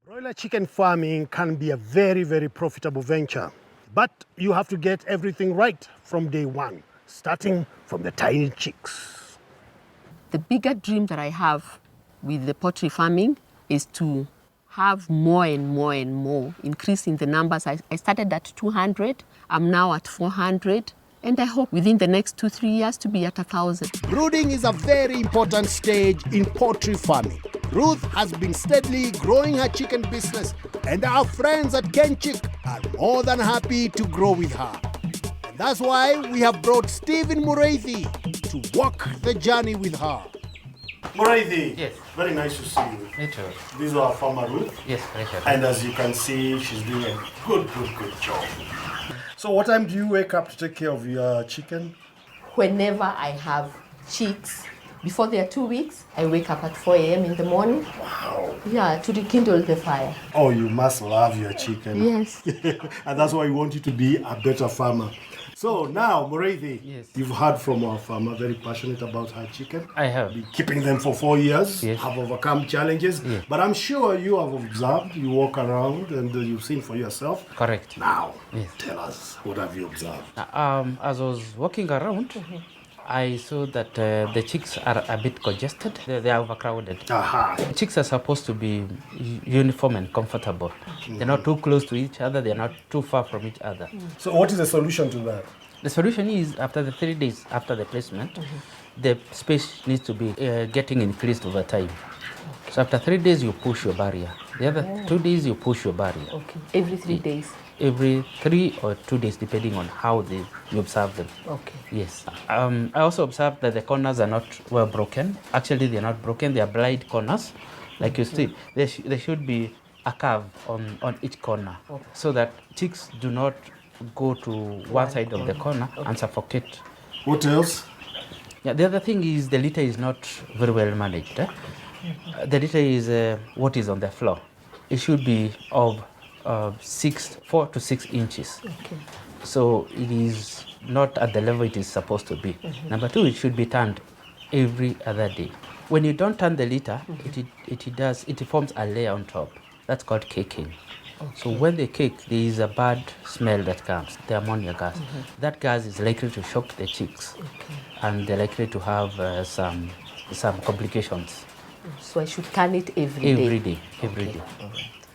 Broiler chicken farming can be a very, very profitable venture, but you have to get everything right from day one, starting from the tiny chicks. The bigger dream that I have with the poultry farming is to have more and more and more, increasing the numbers. I started at 200, I'm now at 400, and I hope within the next 2-3 years to be at 1,000. Brooding is a very important stage in poultry farming. Ruth has been steadily growing her chicken business, and our friends at Kenchick are more than happy to grow with her. And that's why we have brought Stephen Mureithi to walk the journey with her. Mureithi, yes. Very nice to see you. Me too. This is our farmer Ruth. Yes, Richard. And as you can see, she's doing a good job. So what time do you wake up to take care of your chicken? Whenever I have chicks, before they are 2 weeks, I wake up at 4 a.m. in the morning. Wow. Yeah, to rekindle the fire. Oh, you must love your chicken. Yes. And that's why we want you to be a better farmer. So now, Mureithi, Yes. you've heard from our farmer, very passionate about her chicken. I have. Been keeping them for 4 years, Yes. have overcome challenges. Yes. But I'm sure you have observed, you walk around and you've seen for yourself. Correct. Now, Yes. tell us, what have you observed? As I was walking around, I saw that the chicks are a bit congested. They are overcrowded. Aha. Chicks are supposed to be uniform and comfortable. They're not too close to each other. They're not too far from each other. So what is the solution to that? The solution is after the 3 days after the placement, the space needs to be getting increased over time. So after 3 days, you push your barrier. The other 2 days, you push your barrier. Okay, every 3 days. Every 3 or 2 days, depending on how you observe them. Okay. Yes. I also observed that the corners are not well broken. Actually, they are not broken. They are blind corners. Like you see, there should be a curve on each corner, so that chicks do not go to one side of the corner and suffocate. What else? Yeah, the other thing is the litter is not very well managed. The litter is what is on the floor. It should be of 4 to 6 inches. Okay. So it is not at the level it is supposed to be. Number 2, it should be turned every other day. When you don't turn the litter, it forms a layer on top. That's called caking. Okay. So when they cake, there is a bad smell that comes, the ammonia gas. That gas is likely to shock the chicks, and they're likely to have some complications. So I should turn it every day? Every day.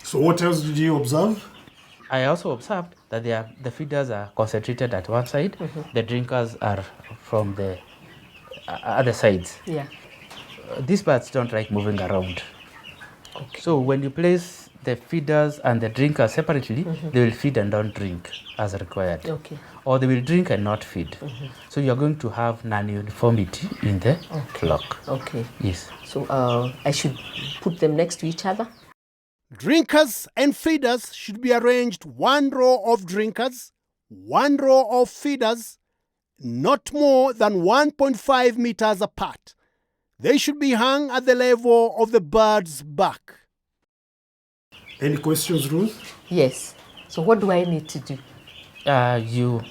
So what else did you observe? I also observed that the feeders are concentrated at one side, the drinkers are from the other sides. Yeah. These birds don't like moving around. Okay. So when you place the feeders and the drinkers separately, they will feed and don't drink as required. Okay. Or they will drink and not feed. So you're going to have non-uniformity in the flock. Okay. Yes. So I should put them next to each other? Drinkers and feeders should be arranged 1 row of drinkers, 1 row of feeders, not more than 1.5 meters apart. They should be hung at the level of the bird's back. Any questions, Ruth? Yes. So what do I need to do? You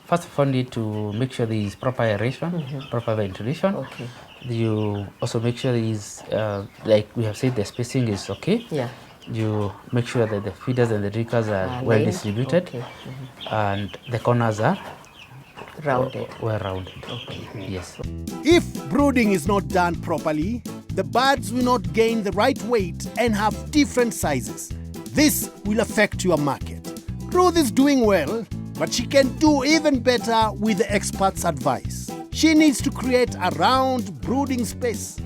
first of all need to make sure there is proper aeration, proper ventilation. Okay. You also make sure there is, like we have said, the spacing is okay. Yeah. You make sure that the feeders and the drinkers are well named. distributed, Okay. and the corners are Rounded. well rounded. Okay. Yes. If brooding is not done properly, the birds will not gain the right weight and have different sizes. This will affect your market. Ruth is doing well, but she can do even better with the experts' advice. She needs to create a round brooding space.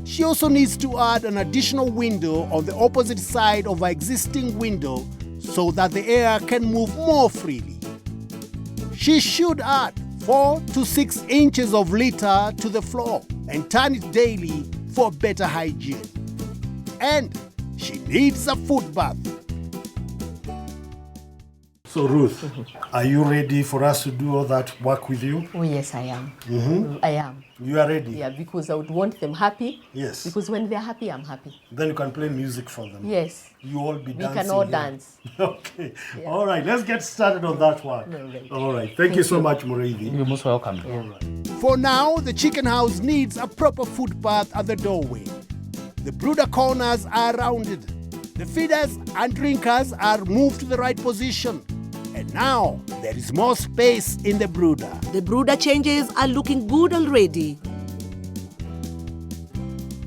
She also needs to add an additional window on the opposite side of her existing window so that the air can move more freely. She should add 4 to 6 inches of litter to the floor and turn it daily for better hygiene. And she needs a foot bath. So Ruth, are you ready for us to do all that work with you? Oh, yes, I am. I am. You are ready? Yeah, because I would want them happy. Yes. Because when they're happy, I'm happy. Then you can play music for them. Yes. You all be We dancing. can all here. dance. Okay. Yeah. All right. Let's get started on that work. All right. All right. Thank you so much, Mureithi. You're most welcome. All right. For now, the chicken house needs a proper footpath at the doorway. The brooder corners are rounded. The feeders and drinkers are moved to the right position. And now there is more space in the brooder. The brooder changes are looking good already.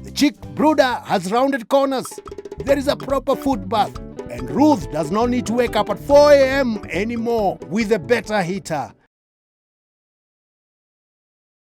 The chick brooder has rounded corners. There is a proper foot bath. And Ruth does not need to wake up at 4 a.m. anymore with a better heater.